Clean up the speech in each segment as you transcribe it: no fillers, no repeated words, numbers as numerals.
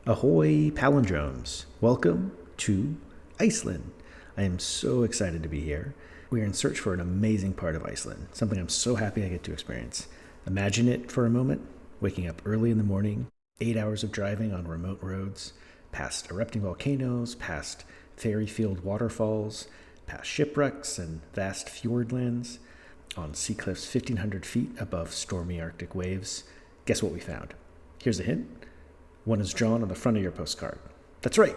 Ahoy, palindromes! Welcome to Iceland. I am so excited to be here. We are in search for an amazing part of Iceland, something I'm so happy I get to experience. Imagine it for a moment, waking up early in the morning, 8 hours of driving on remote roads, past erupting volcanoes, past fairy-filled waterfalls, past shipwrecks and vast fjordlands, on sea cliffs 1,500 feet above stormy Arctic waves. Guess what we found? Here's a hint. One is drawn on the front of your postcard. That's right,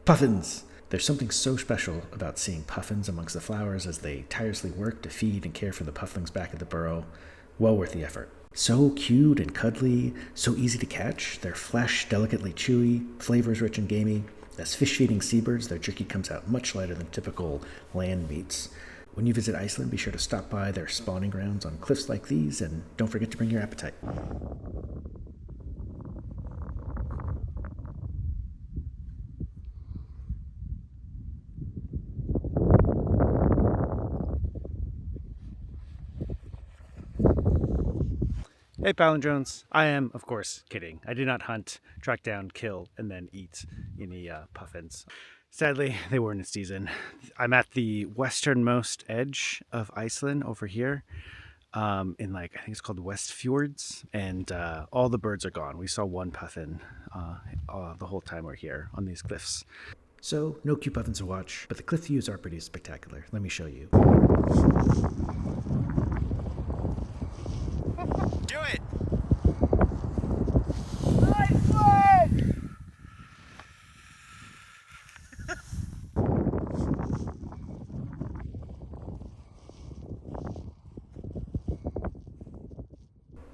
puffins! There's something so special about seeing puffins amongst the flowers as they tirelessly work to feed and care for the pufflings back at the burrow. Well worth the effort. So cute and cuddly, so easy to catch. Their flesh delicately chewy, flavors rich and gamey. As fish-feeding seabirds, their jerky comes out much lighter than typical land meats. When you visit Iceland, be sure to stop by their spawning grounds on cliffs like these, and don't forget to bring your appetite. Hey palindromes, I am, of course, kidding. I do not hunt, track down, kill, and then eat any puffins. Sadly, they weren't in season. I'm at the westernmost edge of Iceland over here, in I think it's called the West Fjords, and all the birds are gone. We saw one puffin the whole time we're here on these cliffs. So, no cute puffins to watch, but the cliff views are pretty spectacular. Let me show you. Do it!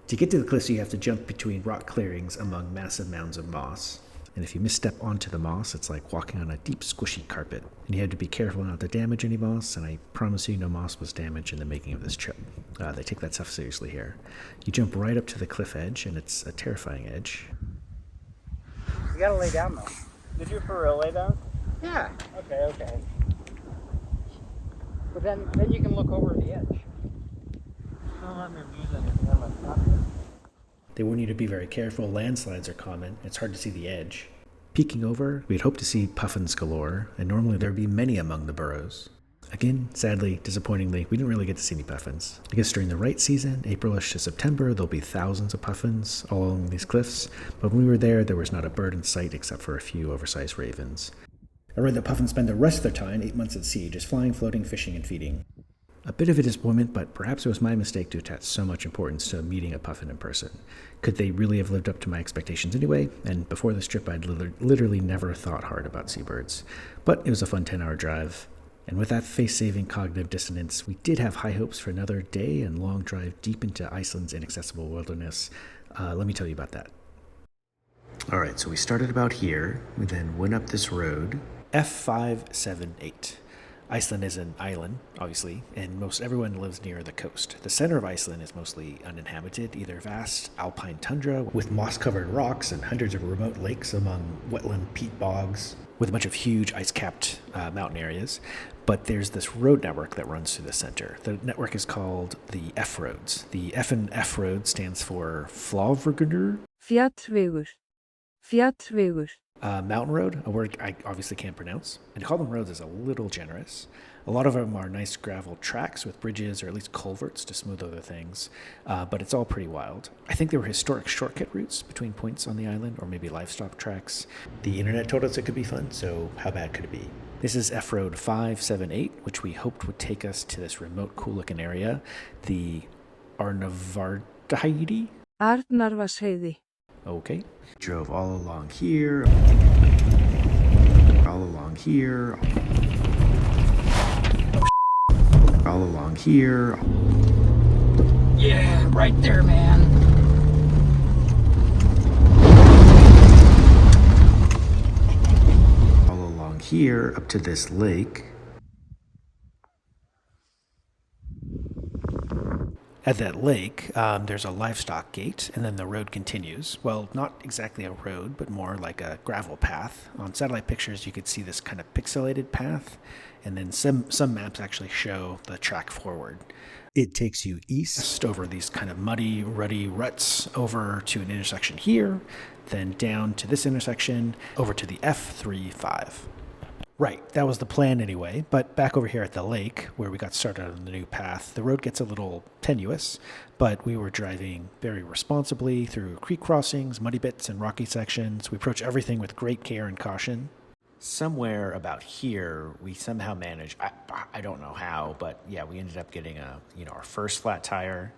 To get to the cliffs, you have to jump between rock clearings among massive mounds of moss. And if you misstep onto the moss, it's like walking on a deep, squishy carpet. And you have to be careful not to damage any moss, and I promise you no moss was damaged in the making of this trip. They take that stuff seriously here. You jump right up to the cliff edge, and it's a terrifying edge. You gotta lay down, though. Did you for real lay down? Yeah. Okay. But then you can look over the edge. Don't let me lose anything on my property. They warn you to be very careful. Landslides are common. It's hard to see the edge. Peeking over, we'd hoped to see puffins galore, and normally there'd be many among the burrows. Again, sadly, disappointingly, we didn't really get to see any puffins. I guess during the right season, Aprilish to September, there'll be thousands of puffins all along these cliffs, but when we were there was not a bird in sight except for a few oversized ravens. I read that puffins spend the rest of their time 8 months at sea, just flying, floating, fishing, and feeding. A bit of a disappointment, but perhaps it was my mistake to attach so much importance to meeting a puffin in person. Could they really have lived up to my expectations anyway? And before this trip, I'd literally never thought hard about seabirds. But it was a fun 10-hour drive. And with that face-saving cognitive dissonance, we did have high hopes for another day and long drive deep into Iceland's inaccessible wilderness. Let me tell you about that. All right, so we started about here. We then went up this road, F578. Iceland is an island, obviously, and most everyone lives near the coast. The center of Iceland is mostly uninhabited, either vast alpine tundra with moss-covered rocks and hundreds of remote lakes among wetland peat bogs with a bunch of huge ice-capped mountain areas. But there's this road network that runs through the center. The network is called the F roads. The F in F road stands for Flávrugunur. Fjallvegur. Mountain road, a word I obviously can't pronounce. And to call them roads is a little generous. A lot of them are nice gravel tracks with bridges or at least culverts to smooth other things, but it's all pretty wild. I think there were historic shortcut routes between points on the island, or maybe livestock tracks. The internet told us it could be fun, so how bad could it be? This is F-Road 578, which we hoped would take us to this remote, cool-looking area, the Arnarvatnshæðum. Arnarvatnshæðum. Okay. Drove all along here, all along here, all along here. Yeah, right there, man. All along here, up to this lake. At that lake, there's a livestock gate, and then the road continues. Well, not exactly a road, but more like a gravel path. On satellite pictures, you could see this kind of pixelated path, and then some maps actually show the track forward. It takes you east over these kind of muddy, ruddy ruts over to an intersection here, then down to this intersection, over to the F35. Right, that was the plan anyway, but back over here at the lake, where we got started on the new path, the road gets a little tenuous, but we were driving very responsibly through creek crossings, muddy bits, and rocky sections. We approach everything with great care and caution. Somewhere about here, we somehow managed, I don't know how, but yeah, we ended up getting our first flat tire.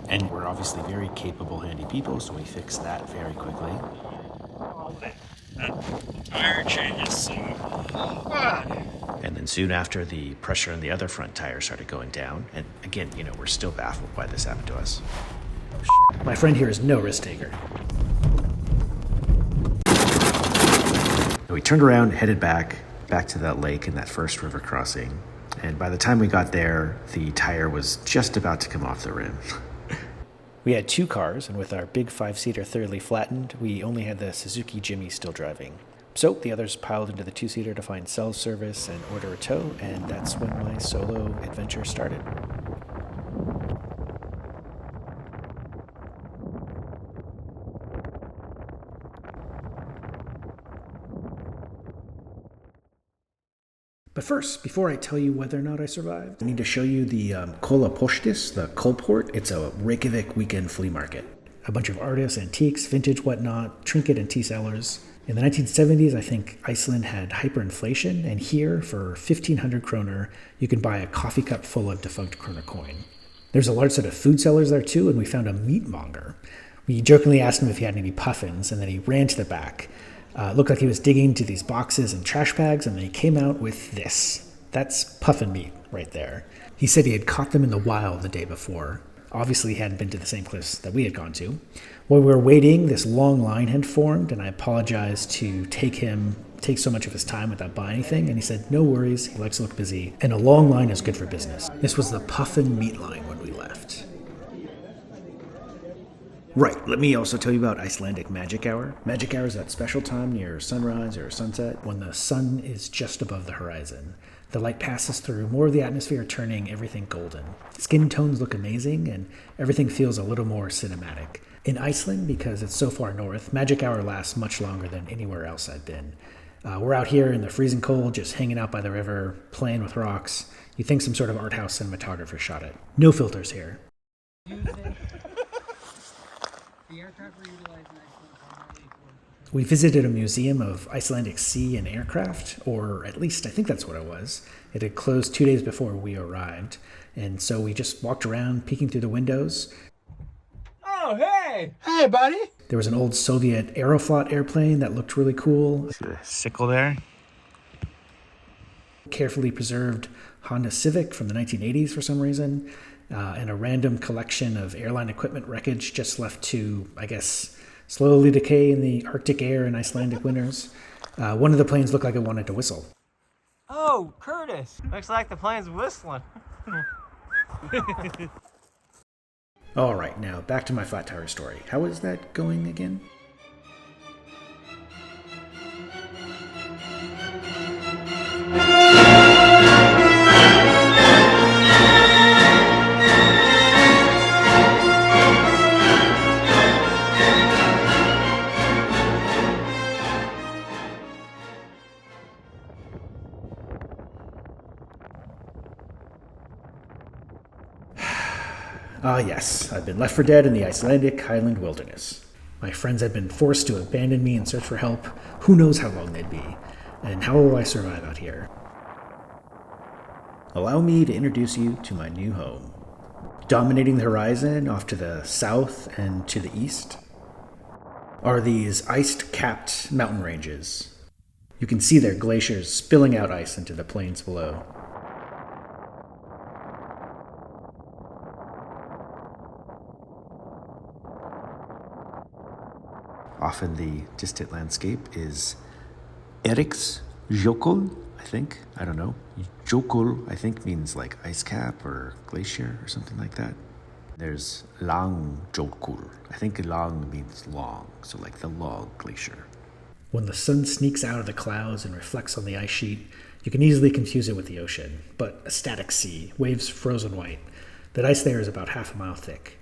And we're obviously very capable, handy people, so we fixed that very quickly. That tire changes so bad. And then soon after, the pressure on the other front tire started going down. And again, we're still baffled why this happened to us. Oh, shit. My friend here is no risk taker. We turned around, headed back to that lake and that first river crossing. And by the time we got there, the tire was just about to come off the rim. We had 2 cars, and with our big 5-seater thoroughly flattened, we only had the Suzuki Jimmy still driving. So the others piled into the 2-seater to find cell service and order a tow, and that's when my solo adventure started. But first, before I tell you whether or not I survived, I need to show you the Kolapostis, the Kolport. It's a Reykjavik weekend flea market. A bunch of artists, antiques, vintage whatnot, trinket and tea sellers. In the 1970s, I think Iceland had hyperinflation, and here, for 1,500 kroner, you can buy a coffee cup full of defunct kroner coin. There's a large set of food sellers there too, and we found a meatmonger. We jokingly asked him if he had any puffins, and then he ran to the back. It looked like he was digging into these boxes and trash bags, and then he came out with this. That's puffin meat right there. He said he had caught them in the wild the day before. Obviously, he hadn't been to the same cliffs that we had gone to. While we were waiting, this long line had formed, and I apologized to take so much of his time without buying anything, and he said, no worries, he likes to look busy, and a long line is good for business. This was the puffin meat line when we left. Right, let me also tell you about Icelandic magic hour. Magic hour is that special time near sunrise or sunset when the sun is just above the horizon. The light passes through more of the atmosphere, turning everything golden. Skin tones look amazing, and everything feels a little more cinematic. In Iceland, because it's so far north, magic hour lasts much longer than anywhere else I've been. We're out here in the freezing cold, just hanging out by the river, playing with rocks. You'd think some sort of art house cinematographer shot it. No filters here. The aircraft were utilized in Iceland. We visited a museum of Icelandic sea and aircraft, or at least I think that's what it was. It had closed 2 days before we arrived, and so we just walked around, peeking through the windows. Oh, hey! Hey, buddy! There was an old Soviet Aeroflot airplane that looked really cool. See the sickle there? Carefully preserved Honda Civic from the 1980s for some reason. And a random collection of airline equipment wreckage just left to, I guess, slowly decay in the Arctic air in Icelandic winters. One of the planes looked like it wanted to whistle. Oh, Curtis! Looks like the plane's whistling. All right, now back to my flat tire story. How is that going again? Ah, yes, I've been left for dead in the Icelandic highland wilderness. My friends had been forced to abandon me and search for help. Who knows how long they'd be, and how will I survive out here? Allow me to introduce you to my new home. Dominating the horizon off to the south and to the east are these ice-capped mountain ranges. You can see their glaciers spilling out ice into the plains below. Off in the distant landscape is Eiríksjökull, I think. I don't know. Jökull, I think, means like ice cap or glacier or something like that. There's Langjökull. I think lang means long, so like the log glacier. When the sun sneaks out of the clouds and reflects on the ice sheet, you can easily confuse it with the ocean, but a static sea, waves frozen white. That ice there is about half a mile thick.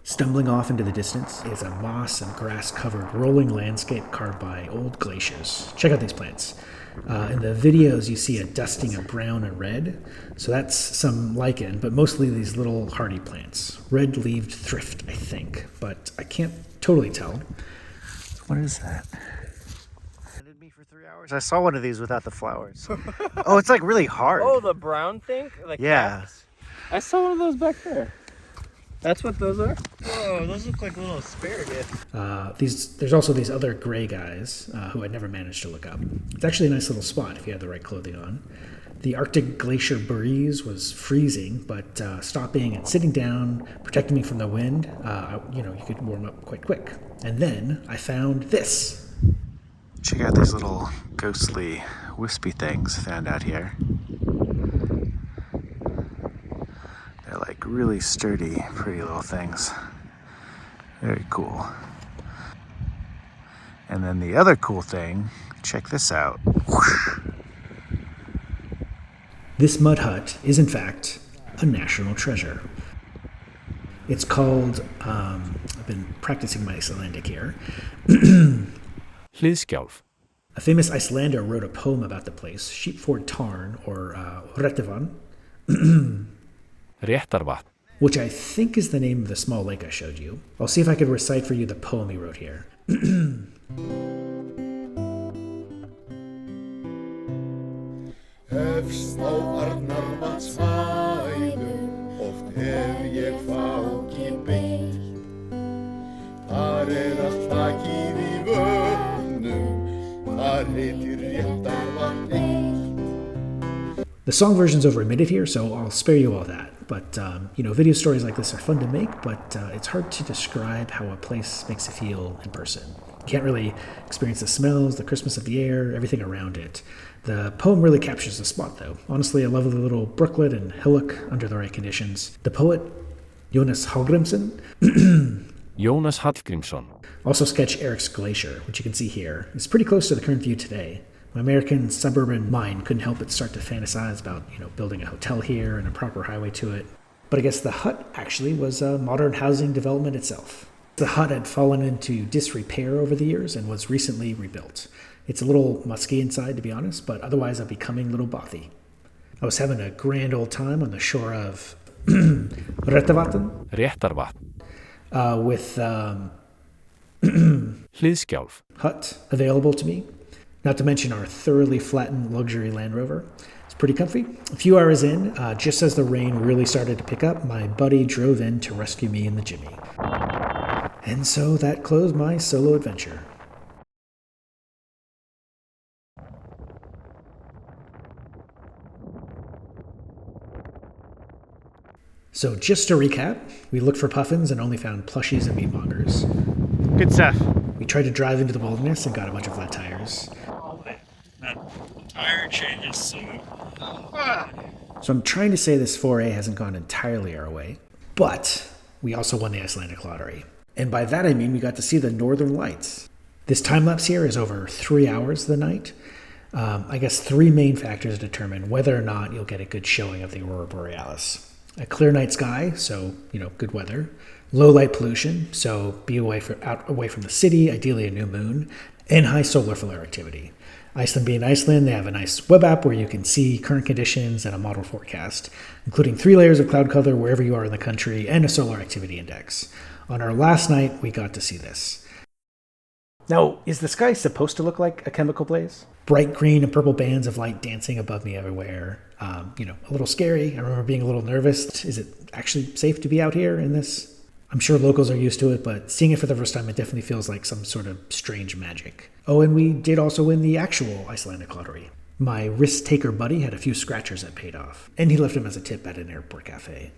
Stumbling off into the distance is a moss and grass-covered rolling landscape carved by old glaciers. Check out these plants. In the videos, you see a dusting of brown and red, so that's some lichen, but mostly these little hardy plants. Red-leaved thrift, I think, but I can't totally tell. What is that? Me for 3 hours. I saw one of these without the flowers. Oh, it's like really hard. Oh, the brown thing? Like yeah. cactus? I saw one of those back there. That's what those are? Whoa, those look like little asparagus. There's also these other gray guys who I'd never managed to look up. It's actually a nice little spot if you had the right clothing on. The Arctic glacier breeze was freezing, but stopping and sitting down, protecting me from the wind, you could warm up quite quick. And then I found this. Check out these little ghostly, wispy things found out here. They're like really sturdy, pretty little things. Very cool. And then the other cool thing, check this out. Whoosh. This mud hut is in fact a national treasure. It's called, I've been practicing my Icelandic here. Hliðskjálf. A famous Icelander wrote a poem about the place, Sheepfold Tarn, or Réttarvatn. Réttarvatn. Which I think is the name of the small lake I showed you. I'll see if I could recite for you the poem he wrote here. Efst á Arnarvatnshæðum, oft hef ég þakið beitt. Þar allt þakið vötnum, þar heitir Réttarvatn eitt. The song version's over a minute here, so I'll spare you all that. But, video stories like this are fun to make, but it's hard to describe how a place makes you feel in person. You can't really experience the smells, the crispness of the air, everything around it. The poem really captures the spot, though. Honestly, a lovely little brooklet and hillock under the right conditions. The poet, Jónas Hallgrímsson, Jónas Hallgrímsson. also sketched Eric's Glacier, which you can see here. It's pretty close to the current view today. My American suburban mind couldn't help but start to fantasize about, building a hotel here and a proper highway to it. But I guess the hut actually was a modern housing development itself. The hut had fallen into disrepair over the years and was recently rebuilt. It's a little musky inside, to be honest, but otherwise a becoming little bothy. I was having a grand old time on the shore of Réttarvatn. With Hliðskjálf. hut available to me. Not to mention our thoroughly flattened luxury Land Rover. It's pretty comfy. A few hours in, just as the rain really started to pick up, my buddy drove in to rescue me in the Jimmy. And so that closed my solo adventure. So just to recap, we looked for puffins and only found plushies and meatmongers. Good stuff. We tried to drive into the wilderness and got a bunch of flat tires. That tire changes soon. So I'm trying to say this foray hasn't gone entirely our way, but we also won the Icelandic lottery. And by that I mean we got to see the northern lights. This time lapse here is over 3 hours of the night. I guess 3 main factors determine whether or not you'll get a good showing of the aurora borealis. A clear night sky, so, good weather. Low light pollution, so be away from the city, ideally a new moon. And high solar flare activity. Iceland being Iceland, they have a nice web app where you can see current conditions and a model forecast, including 3 layers of cloud cover wherever you are in the country and a solar activity index. On our last night, we got to see this. Now, is the sky supposed to look like a chemical blaze? Bright green and purple bands of light dancing above me everywhere. A little scary. I remember being a little nervous. Is it actually safe to be out here in this? I'm sure locals are used to it, but seeing it for the first time, it definitely feels like some sort of strange magic. Oh, and we did also win the actual Icelandic lottery. My risk-taker buddy had a few scratchers that paid off, and he left them as a tip at an airport cafe.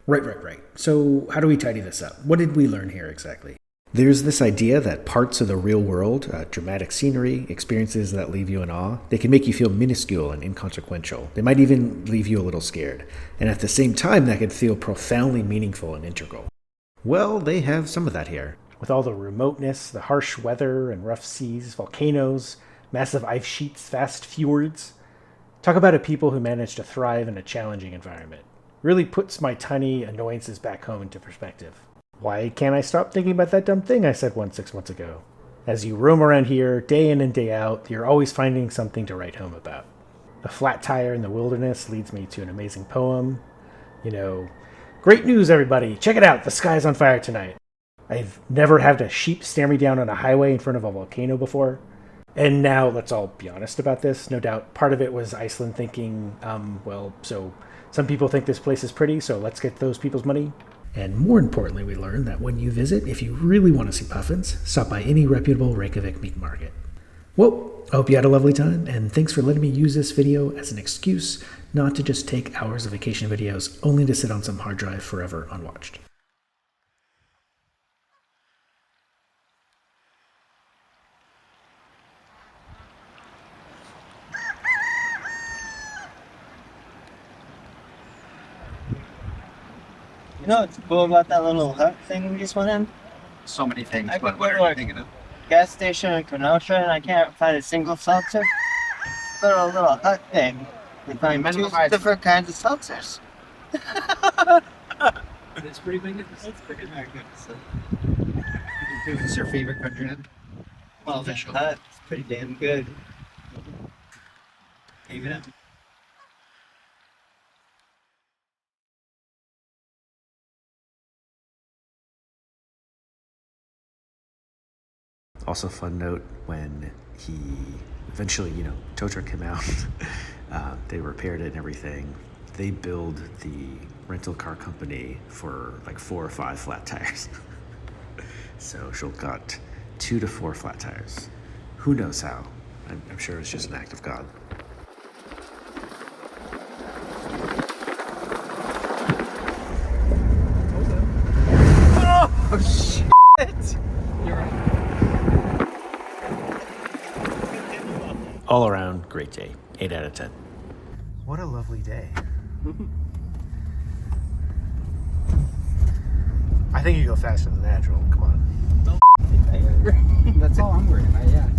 Right. So how do we tidy this up? What did we learn here exactly? There's this idea that parts of the real world, dramatic scenery, experiences that leave you in awe, they can make you feel minuscule and inconsequential. They might even leave you a little scared. And at the same time, that can feel profoundly meaningful and integral. Well, they have some of that here. With all the remoteness, the harsh weather and rough seas, volcanoes, massive ice sheets, vast fjords. Talk about a people who manage to thrive in a challenging environment. really puts my tiny annoyances back home into perspective. Why can't I stop thinking about that dumb thing I said 6 months ago? As you roam around here, day in and day out, you're always finding something to write home about. A flat tire in the wilderness leads me to an amazing poem. Great news, everybody! Check it out! The sky's on fire tonight. I've never had a sheep stare me down on a highway in front of a volcano before. And now, let's all be honest about this. No doubt part of it was Iceland thinking, so some people think this place is pretty, so let's get those people's money. And more importantly, we learned that when you visit, if you really want to see puffins, stop by any reputable Reykjavik meat market. Well, I hope you had a lovely time, and thanks for letting me use this video as an excuse not to just take hours of vacation videos only to sit on some hard drive forever unwatched. You know what's cool about that little hut thing we just went in? So many things, I but could what go are to you a thinking of? gas station in Kenosha and I can't find a single seltzer. Go to a little hut thing and find Minimum 2 price. different kinds of seltzers. It's pretty big. It's pretty very good. So, who's your favorite country then? Well, that hut's pretty damn good. Even it. Also, fun note, when he eventually, tow truck came out, they repaired it and everything. They billed the rental car company for like 4 or 5 flat tires. So Zsolt got 2 to 4 flat tires. Who knows how? I'm sure it's just an act of God. Oh, shit! You're right. All around, great day. 8 out of 10. What a lovely day. I think you go faster than natural. Come on. That's all I'm worried about, yeah.